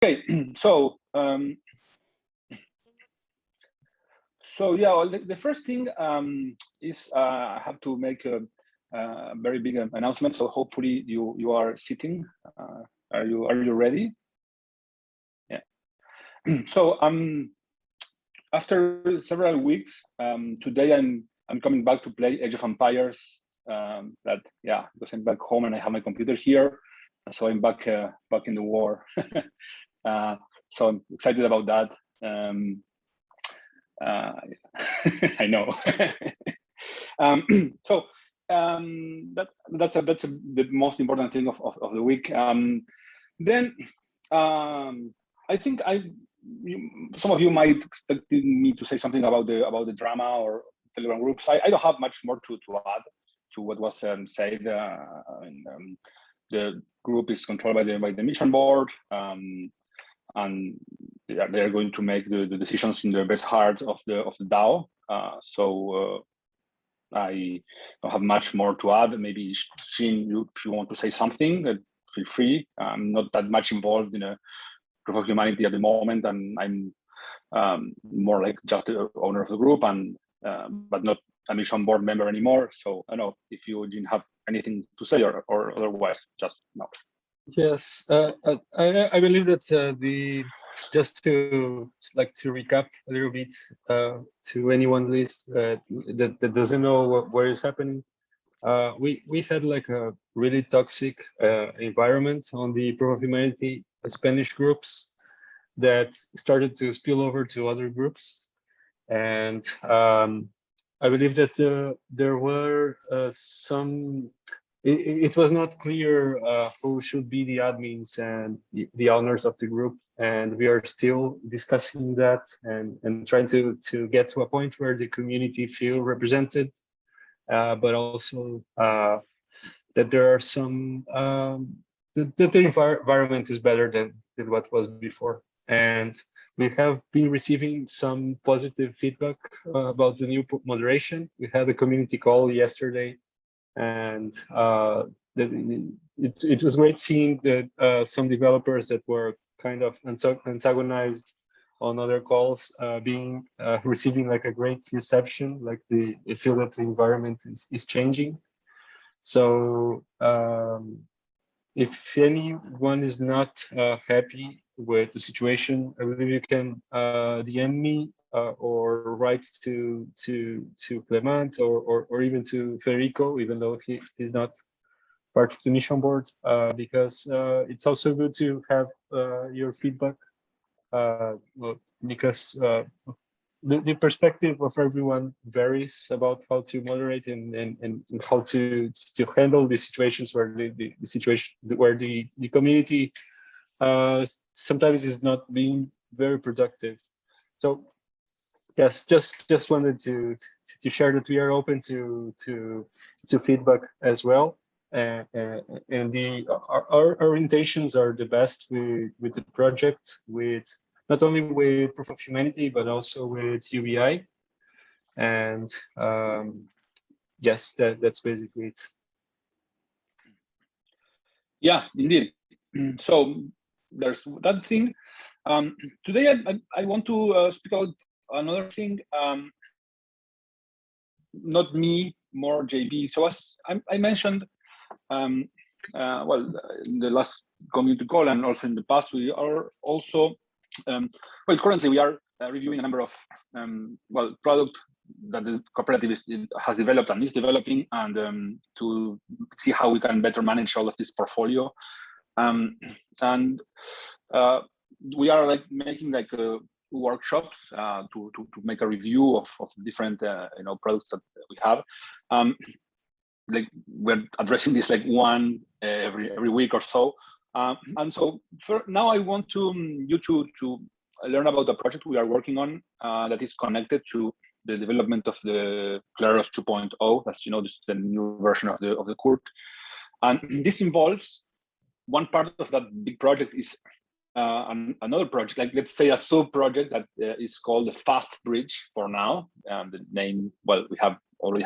Okay, so yeah, well, the first thing is I have to make a very big announcement. So hopefully you are sitting. Are you ready? Yeah. So after several weeks, today I'm coming back to play Age of Empires. That yeah, because I'm back home and I have my computer here, so I'm back in the war. So I'm excited about that. I know. So that's the most important thing of the week. Then I think some of you might expect me to say something about the drama or Telegram groups. I don't have much more to add to what was said. The group is controlled by the mission board, and they're going to make the decisions in the best heart of the DAO. So I don't have much more to add. Maybe Shin, if you want to say something, feel free. I'm not that much involved in a proof of humanity at the moment, and I'm more like just the owner of the group, and but not a mission board member anymore. So I don't know if you didn't have anything to say or otherwise, just no. Yes, I believe that just to recap a little bit to anyone that doesn't know what is happening. We had like a really toxic environment on the Proof of Humanity Spanish groups that started to spill over to other groups, and I believe that there were some. It was not clear who should be the admins and the owners of the group, and we are still discussing that and trying to get to a point where the community feel represented, but also that there are some that the environment is better than what was before, and we have been receiving some positive feedback about the new moderation. We had a community call yesterday, and it was great seeing that some developers that were kind of antagonized on other calls receiving like a great reception, like they feel that the environment is changing. So if anyone is not happy with the situation, I believe you can DM me or write to Clement or even to Federico, even though he's not part of the mission board, because it's also good to have your feedback, because the perspective of everyone varies about how to moderate and how to handle the situations where the situation where the community sometimes is not being very productive. So yes, just wanted to share that we are open to feedback as well, and our intentions are the best with the project, with not only with Proof of Humanity but also with UBI, and yes, that's basically it. Yeah, indeed. So there's that thing. Today I want to speak about another thing. Not me, more JB. So as I mentioned, well, in the last community call and also in the past, we are also, well, currently we are reviewing a number of, well, product that the cooperative has developed and is developing, and to see how we can better manage all of this portfolio. And we are like making like workshops to make a review of different products that we have. Like we're addressing this like one every week or so, and so now I want you to learn about the project we are working on that is connected to the development of the Kleros 2.0. That's this is the new version of the Kurt, and this involves one part of that big project is another project, like let's say a sub project that is called the Fast Bridge for now. The name, well, we have already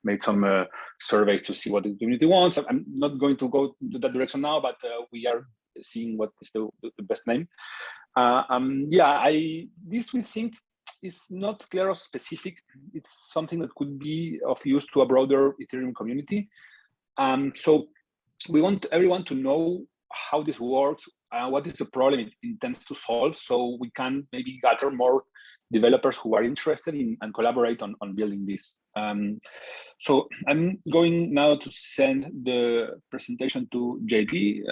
made some surveys to see what the community wants. I'm not going to go to that direction now, but we are seeing what is the best name. This we think is not Kleros specific. It's something that could be of use to a broader Ethereum community. So we want everyone to know how this works, what is the problem it intends to solve, so we can maybe gather more developers who are interested in and collaborate on building this. So I'm going now to send the presentation to JP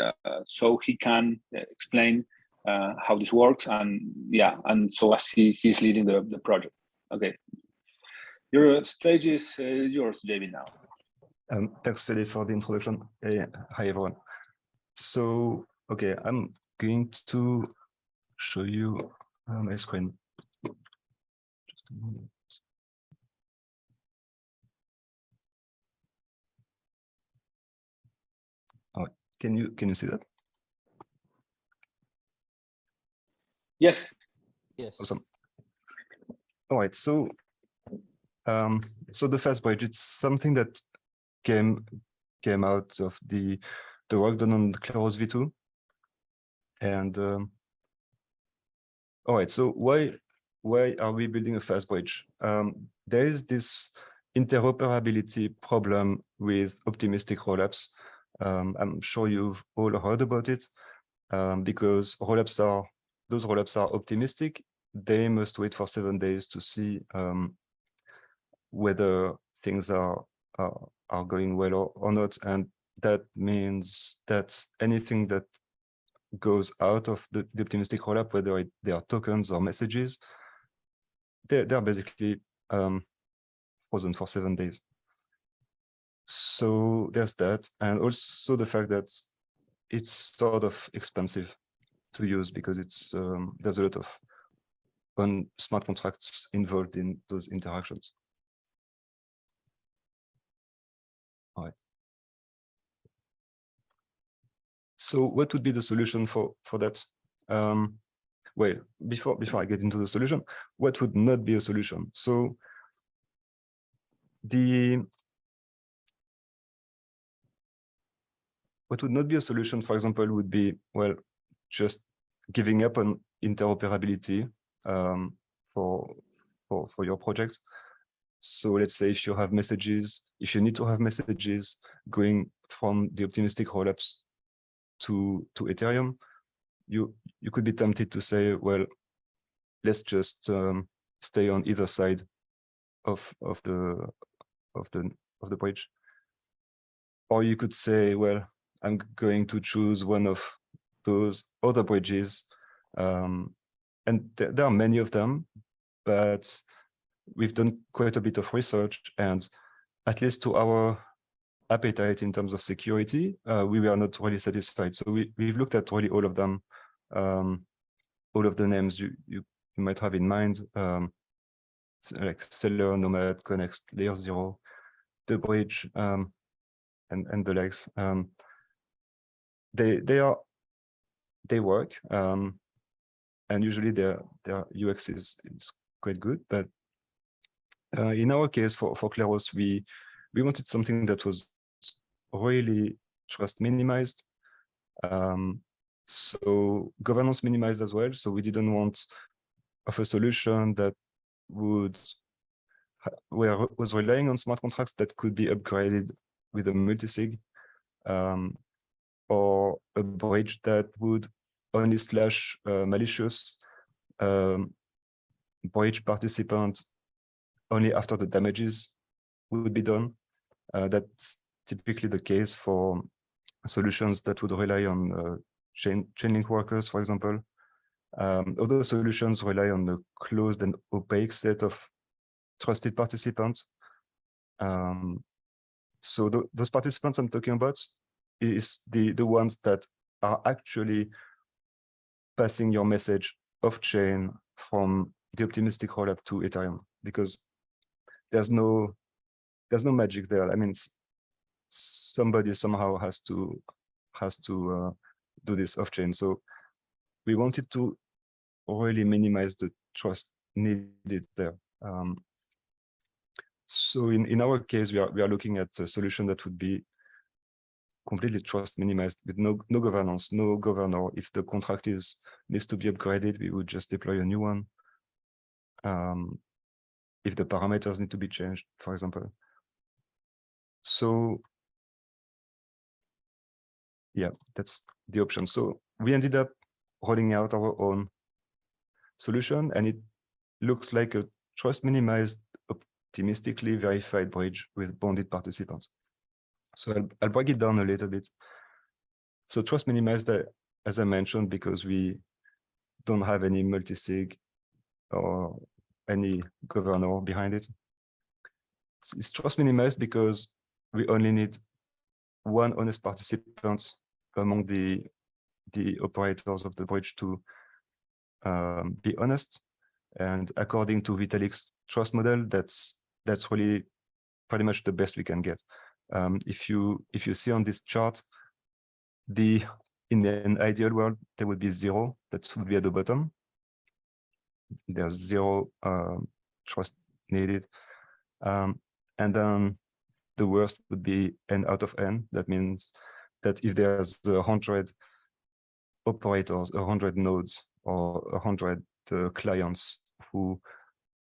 so he can explain how this works, and so as he's leading the project. Okay, your stage is yours, JP, now. Thanks, Fede, for the introduction. Hi, everyone. So, okay, I'm going to show you my screen. Just a moment. Oh, can you see that? Yes. Yes. Awesome. All right. So, so the fast bridge, it's something that came out of the work done on the Kleros v2. And all right, so why are we building a fast bridge? There is this interoperability problem with optimistic rollups. I'm sure you've all heard about it, because those rollups are optimistic. They must wait for 7 days to see whether things are going well or not, and that means that anything that goes out of the optimistic rollup, whether they are tokens or messages, they're basically frozen for 7 days. So there's that, and also the fact that it's sort of expensive to use because it's there's a lot of smart contracts involved in those interactions. All right. So what would be the solution for that? Well, before I get into the solution, what would not be a solution? So what would not be a solution, for example, would be, well, just giving up on interoperability for your project. So let's say if you have messages, if you need to have messages going from the optimistic rollups to Ethereum, you could be tempted to say, well, let's just stay on either side of the bridge. Or you could say, well, I'm going to choose one of those other bridges, and there are many of them, but we've done quite a bit of research, and at least to our appetite in terms of security, we were not really satisfied. So we've looked at really all of them, all of the names you might have in mind, like Seller, Nomad, Connext, Layer 0, The Bridge, and the likes. They work, and usually their UX is quite good. But in our case, for Kleros, we wanted something that was really trust minimized, so governance minimized as well. So we didn't want of a solution that was relying on smart contracts that could be upgraded with a multisig, or a bridge that would only slash malicious bridge participant only after the damages would be done. That's typically the case for solutions that would rely on chainlink workers, for example. Other solutions rely on a closed and opaque set of trusted participants. So those participants I'm talking about is the ones that are actually passing your message off chain from the optimistic rollup to Ethereum, because there's no magic there. I mean, somebody somehow has to do this off chain. So we wanted to really minimize the trust needed there. So in our case, we are looking at a solution that would be completely trust minimized with no governance, no governor. If the contract needs to be upgraded, we would just deploy a new one. If the parameters need to be changed, for example. So yeah, that's the option. So we ended up rolling out our own solution, and it looks like a trust minimized, optimistically verified bridge with bonded participants. So I'll break it down a little bit. So trust minimized, as I mentioned, because we don't have any multisig or any governor behind it. It's trust minimized because we only need one honest participant among the operators of the bridge to be honest. And according to Vitalik's trust model, that's really pretty much the best we can get. If you see on this chart, in an ideal world, there would be 0. That would be at the bottom. There's 0 trust needed. And then the worst would be n out of n. That means that if there's 100 operators, 100 nodes, or 100 clients who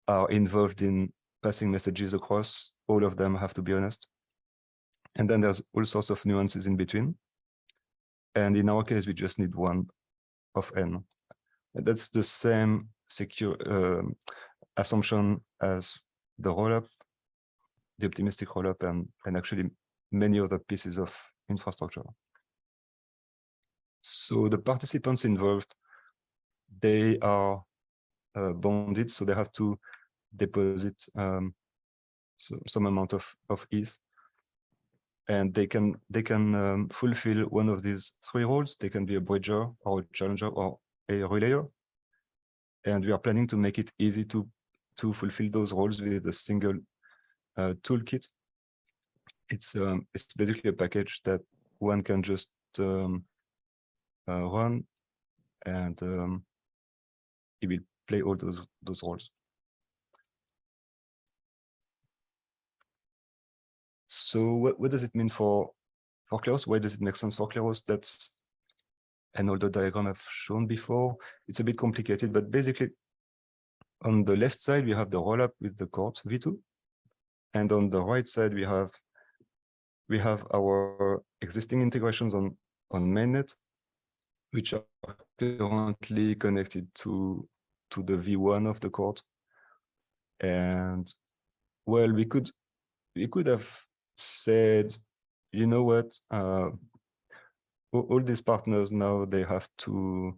are involved in passing messages across, all of them have to be honest. And then there's all sorts of nuances in between. And in our case, we just need 1 of n. And that's the same secure assumption as the rollup, the optimistic rollup, and actually many other pieces of infrastructure. So the participants involved, they are bonded, so they have to deposit some amount of ETH, and they can fulfill one of these 3 roles. They can be a bridger or a challenger or a relayer, and we are planning to make it easy to fulfill those roles with a single toolkit. It's basically a package that one can just run, and it will play all those roles. So what does it mean for Kleros? Why does it make sense for Kleros? That's an older diagram I've shown before. It's a bit complicated, but basically on the left side, we have the rollup with the court v2. And on the right side, we have our existing integrations on mainnet, which are currently connected to the v1 of the court. And well, we could have said, you know what, all these partners now, they have to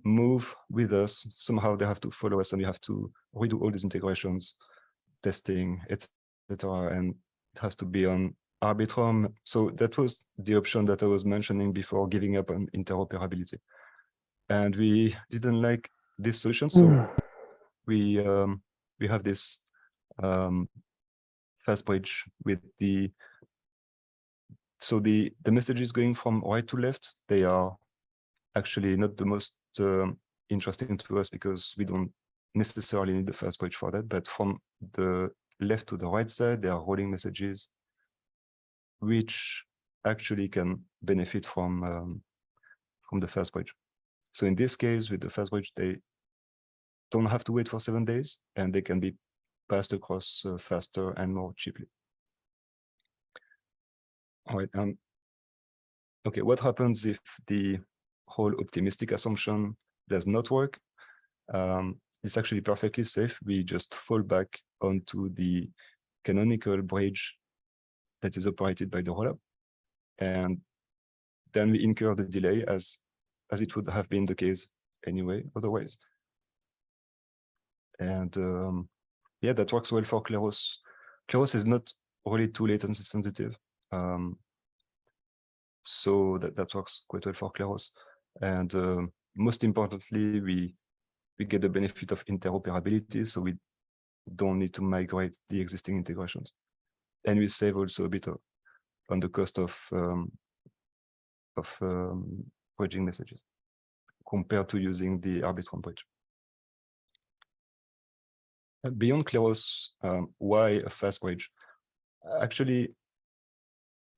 move with us. Somehow they have to follow us, and we have to redo all these integrations, testing, etc. And it has to be on Arbitrum. So that was the option that I was mentioning before, giving up on interoperability. And we didn't like this solution, so we have this fast bridge with the messages going from right to left. They are actually not the most interesting to us because we don't necessarily need the fast bridge for that. But from the left to the right side, there are rolling messages which actually can benefit from the fast bridge. So in this case, with the fast bridge, they don't have to wait for 7 days, and they can be passed across faster and more cheaply. All right. Okay, what happens if the whole optimistic assumption does not work? It's actually perfectly safe. We just fall back onto the canonical bridge that is operated by the rollup, and then we incur the delay as it would have been the case anyway, otherwise. And yeah, that works well for Kleros. Kleros is not really too latency sensitive. So that works quite well for Kleros. And most importantly, we get the benefit of interoperability, so we don't need to migrate the existing integrations. And we save also a bit on the cost of bridging messages compared to using the Arbitrum bridge. Beyond Kleros, why a fast bridge? Actually,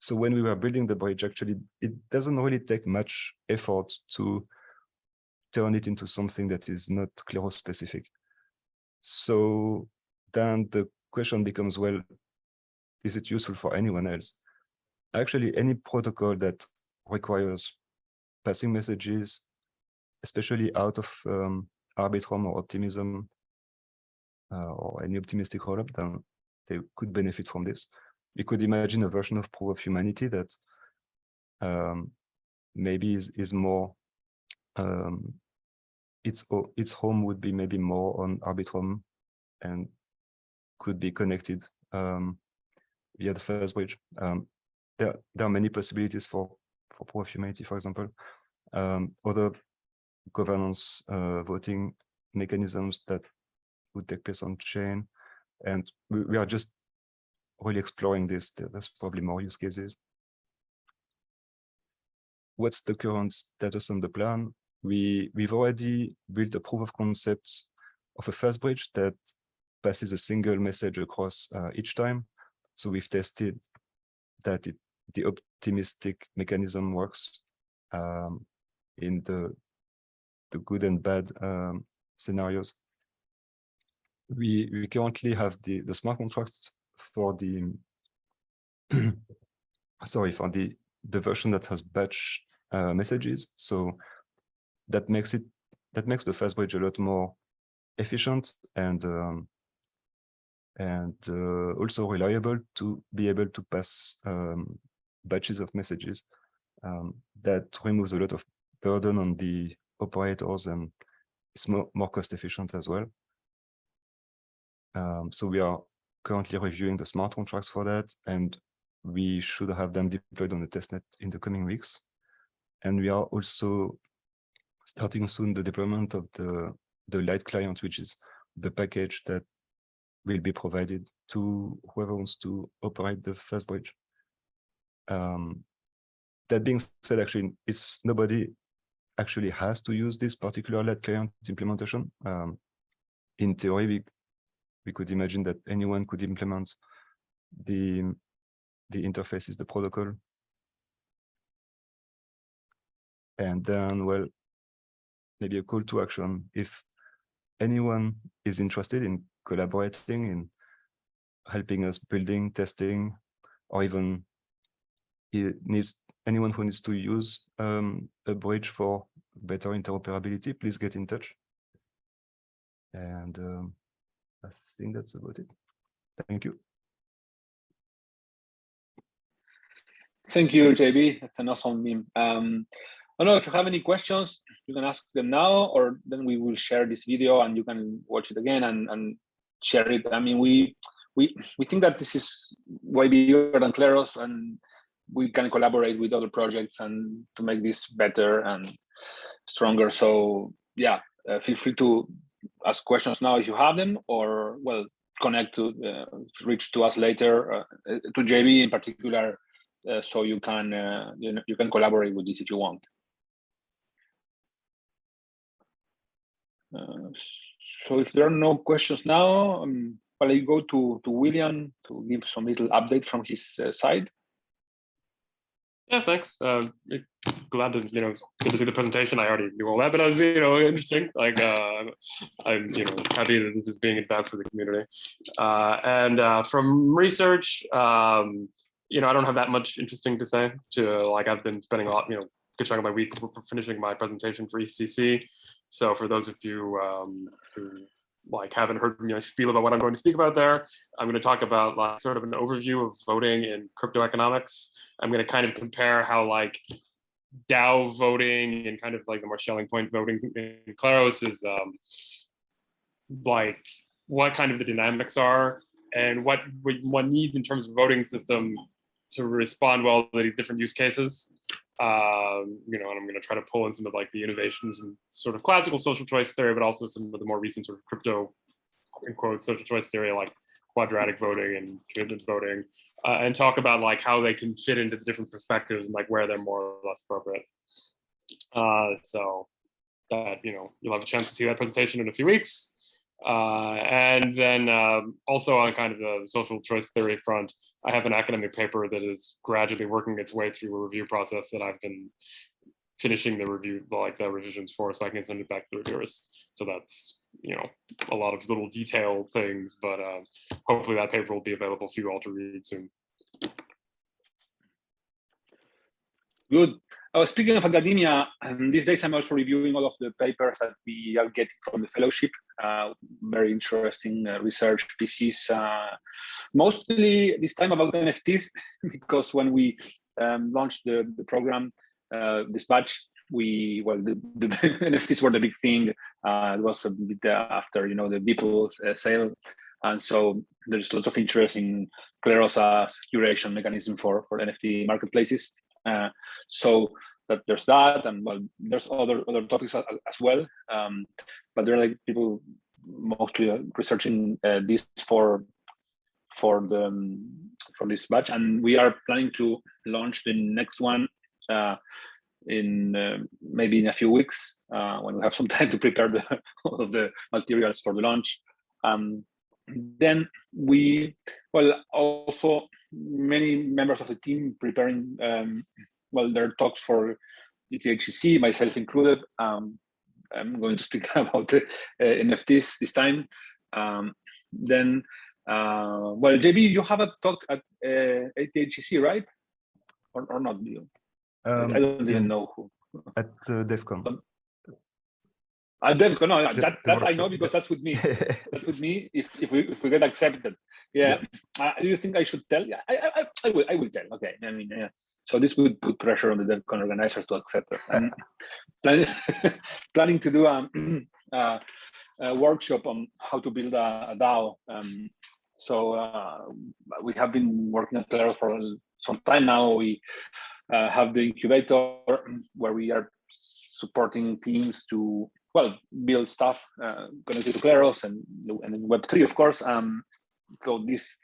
So when we were building the bridge, actually, it doesn't really take much effort to turn it into something that is not Kleros specific. So then the question becomes, well, is it useful for anyone else? Actually, any protocol that requires passing messages, especially out of Arbitrum or Optimism or any optimistic rollup, then they could benefit from this. You could imagine a version of Proof of Humanity that maybe is more, its home would be maybe more on Arbitrum and could be connected via the first bridge. There are many possibilities for Proof of Humanity, for example. Other governance voting mechanisms that would take place on chain. And we are just really exploring this. There's probably more use cases. What's the current status on the plan? We've already built a proof of concept of a first bridge that passes a single message across each time. So we've tested that the optimistic mechanism works in the good and bad scenarios. We currently have the smart contracts for the sorry, for the version that has batch messages. So that makes the first bridge a lot more efficient and also reliable to be able to pass batches of messages. That removes a lot of burden on the operators and it's more cost efficient as well. So we are currently reviewing the smart contracts for that, and we should have them deployed on the testnet in the coming weeks. And we are also starting soon the deployment of the light client, which is the package that will be provided to whoever wants to operate the first bridge. That being said, actually, nobody actually has to use this particular light client implementation. In theory, we could imagine that anyone could implement the interfaces, the protocol. And then, well, maybe a call to action. If anyone is interested in collaborating, in helping us building, testing, or even anyone who needs to use a bridge for better interoperability, please get in touch. And I think that's about it. Thank you. Thank you, JB. That's an awesome meme. I don't know if you have any questions, you can ask them now, or then we will share this video and you can watch it again and share it. I mean, we think that this is way bigger than Kleros, and we can collaborate with other projects and to make this better and stronger. So yeah, feel free to ask questions now if you have them, or well, connect to reach to us later, to JB in particular, so you can you can collaborate with this if you want. So if there are no questions now, I'll go to William to give some little update from his side. Yeah, thanks. Glad to get to see the presentation. I already knew all that, but I was interesting. Like I'm happy that this is being advanced for the community. And from research, I don't have that much interesting to say. I've been spending a lot, good chunk of my week finishing my presentation for ECC. So for those of you who haven't heard me spiel about what I'm going to speak about there, I'm going to talk about sort of an overview of voting in crypto economics. I'm going to kind of compare how DAO voting and kind of the more Schelling point voting in Kleros is what kind of the dynamics are and what one needs in terms of voting system to respond well to these different use cases. And I'm going to try to pull in some of the innovations in sort of classical social choice theory, but also some of the more recent sort of crypto, in quotes, social choice theory, like quadratic voting and commitment voting, and talk about how they can fit into the different perspectives and where they're more or less appropriate. So that you'll have a chance to see that presentation in a few weeks. And then also on kind of the social choice theory front, I have an academic paper that is gradually working its way through a review process that I've been finishing the review, like the revisions for, so I can send it back to the reviewers. So that's, you know, a lot of little detail things, but hopefully that paper will be available for you all to read soon. Good. Speaking of academia, these days I'm also reviewing all of the papers that we are getting from the fellowship. Very interesting research pieces, mostly this time about NFTs, because when we launched the program, this batch, the NFTs were the big thing. It was a bit after, you know, the Beeple sale. And so there's lots of interest in Kleros as curation mechanism for NFT marketplaces. So that there's that, and well, there's other topics as well. But there are like people mostly researching this for this batch, and we are planning to launch the next one in maybe in a few weeks when we have some time to prepare all of the materials for the launch. Then we, well, also many members of the team preparing their talks for UTHCC, myself included. I'm going to speak about NFTs this time. Then, well, JB, you have a talk at UTHCC, right? Or not? I don't even know who. At DevCon. At DevCon, no, that I know because that's with me. That's with me if we get accepted. Yeah. Do you think I should tell? Yeah, I will tell. Okay. I mean, yeah. So this would put pressure on the DevCon organizers to accept us. And planning to do a workshop on how to build a DAO. So we have been working at Kleros for some time now. We have the incubator where we are supporting teams to build stuff connected to Kleros and Web3, of course. So this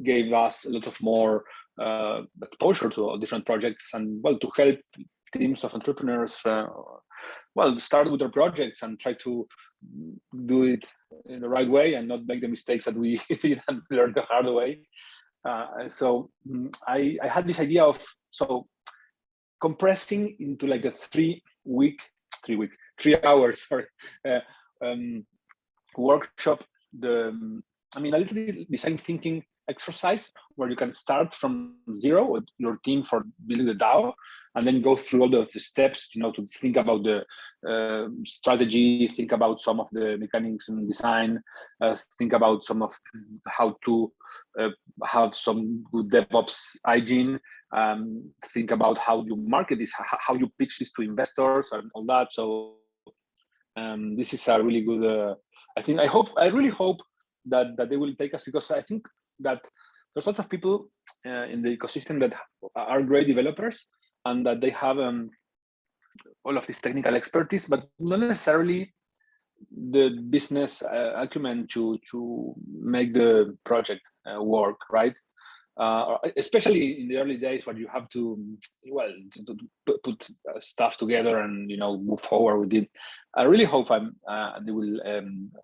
gave us a lot of more exposure to different projects and to help teams of entrepreneurs start with their projects and try to do it in the right way and not make the mistakes that we did and learn the hard way. So I had this idea of compressing into like a 3 hours workshop, a little design thinking exercise where you can start from zero with your team for building the DAO and then go through all of the steps, to think about the strategy, think about some of the mechanics and design, think about some of how to have some good DevOps hygiene, think about how you market this, how you pitch this to investors and all that. So this is a really good, I really hope that they will take us, because I think that there's lots of people in the ecosystem that are great developers and that they have all of this technical expertise, but not necessarily the business acumen to make the project work, right? Especially in the early days when you have to put stuff together and move forward with it. I really hope they will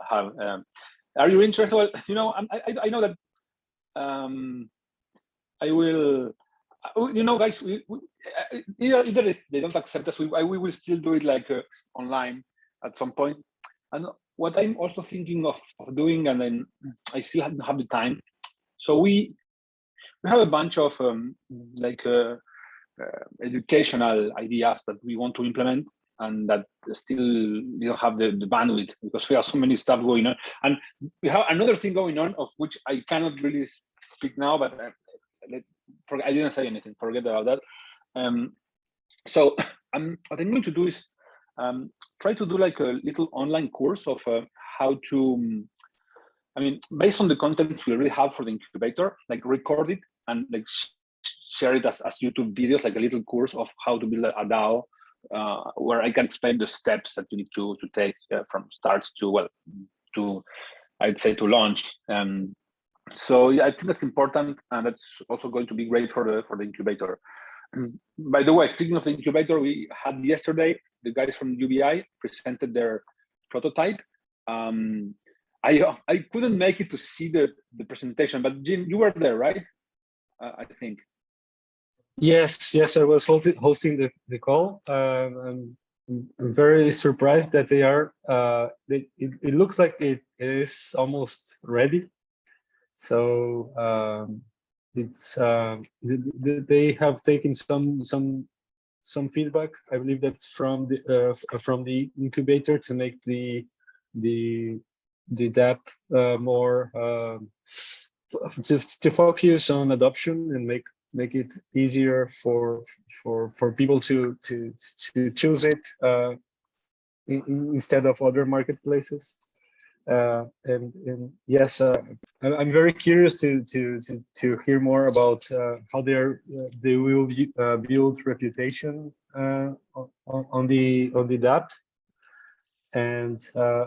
have. Are you interested? Well, I know that I will. Guys, either they don't accept us, we will still do it like online at some point. And what I'm also thinking of doing, and then I still don't have the time. So we have a bunch of educational ideas that we want to implement, and that still we don't have the bandwidth because we have so many stuff going on. And we have another thing going on of which I cannot really speak now, but I didn't say anything, forget about that. So what I'm going to do is try to do like a little online course of how to, based on the content we already have for the incubator, like record it and like share it as YouTube videos, like a little course of how to build a DAO, where I can explain the steps that you need to take from start to I'd say to launch. So yeah, I think that's important, and that's also going to be great for the incubator. By the way, speaking of the incubator, we had yesterday the guys from UBI presented their prototype, and I couldn't make it to see the presentation, but Jim, you were there, right? I think. Yes, I was hosting the call. I'm very surprised that they are. It looks like it is almost ready. So it's they have taken some feedback. I believe that's from the incubator to make the DApp more to focus on adoption and make it easier for people to choose it instead of other marketplaces. And yes, I'm very curious to hear more about how they will build reputation on the DApp, and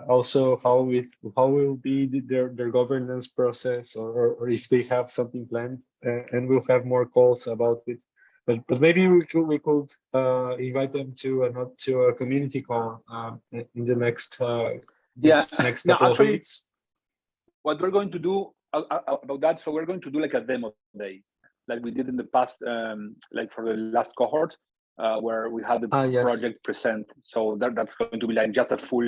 also how will be their governance process, or if they have something planned, and we'll have more calls about it. But maybe we could invite them to a community call in the next next couple actually, of weeks. What we're going to do about that, so we're going to do like a demo day, like we did in the past, like for the last cohort, where we had the project present. So that's going to be like just a full,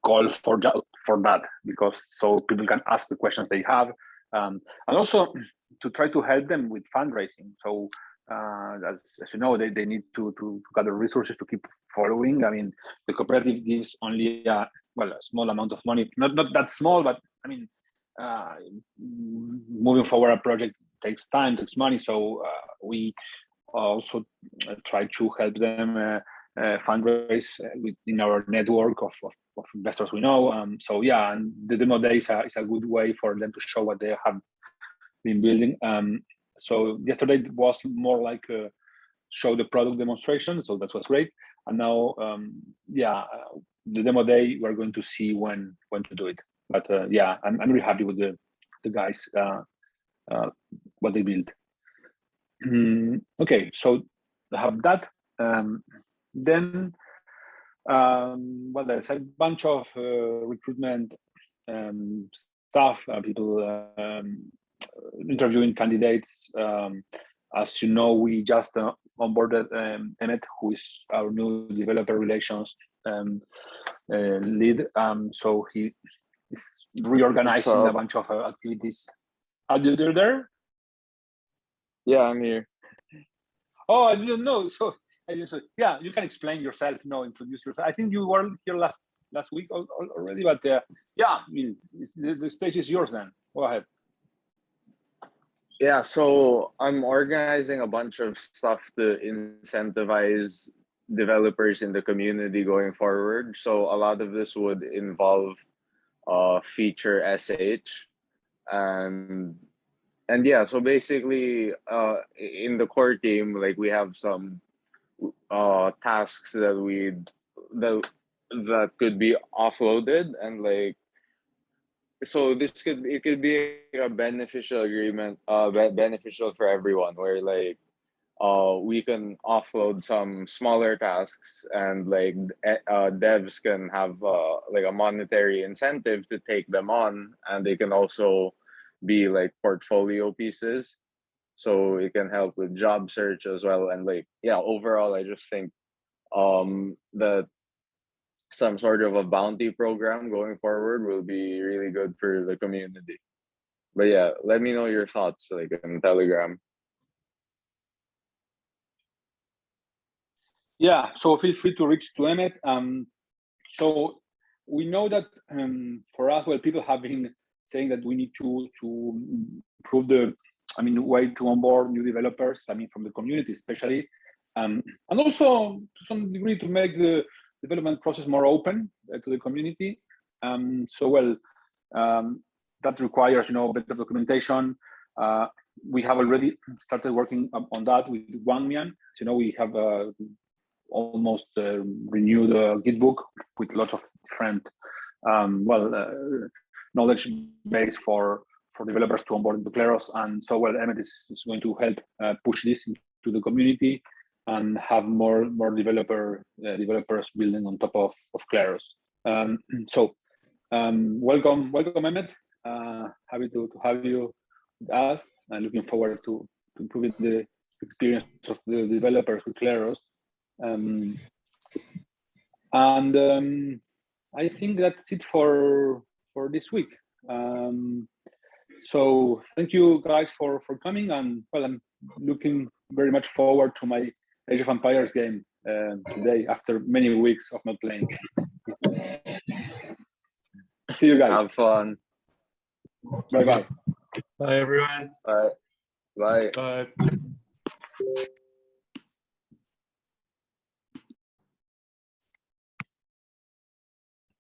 call for that, because so people can ask the questions they have, and also to try to help them with fundraising. So as you know, they need to gather resources to keep following. I mean, the cooperative gives only a small amount of money, not that small, but I mean, moving forward a project takes time, takes money. So we also try to help them fundraise within our network of investors we know. So yeah, and the demo day is a good way for them to show what they have been building. So yesterday was more like a show the product demonstration, so that was great. And now, the demo day, we're going to see when to do it. But yeah, I'm really happy with the guys, what they built. Okay, so I have that. Then, there's a bunch of recruitment stuff, people interviewing candidates. As you know, we just onboarded Emmett, who is our new developer relations lead. So he is reorganizing a bunch of activities. Are you there? Yeah, I'm here. Oh, I didn't know. So yeah, you can explain yourself. Introduce yourself. I think you were here last week already, but yeah, I mean, the stage is yours. Then go ahead. Yeah, so I'm organizing a bunch of stuff to incentivize developers in the community going forward. So a lot of this would involve feature SH, and yeah, so basically in the core team, like we have some tasks that could be offloaded, and like, so it could be a beneficial agreement, beneficial for everyone, where like we can offload some smaller tasks, and like devs can have like a monetary incentive to take them on, and they can also be like portfolio pieces, so it can help with job search as well. And like, yeah, overall I just think that some sort of a bounty program going forward will be really good for the community. But yeah, let me know your thoughts, like in Telegram. Yeah, so feel free to reach to Emmett. So we know that for us, people have been saying that we need to improve the way to onboard new developers. From the community especially, and also to some degree to make the development process more open to the community. That requires better documentation. We have already started working on that with Wangmian. We have almost renewed a Gitbook with lots of different knowledge base for developers to onboard into Kleros. And so Emmett is going to help push this into the community and have more developers building on top of Kleros. Welcome, Mehmet. Happy to have you with us, and looking forward to improving the experience of the developers with Kleros. I think that's it for this week. So thank you guys for coming, and well, I'm looking very much forward to my Age of Empires game today after many weeks of not playing. See you guys. Have fun. Bye bye. Bye everyone. Bye. Bye. Bye.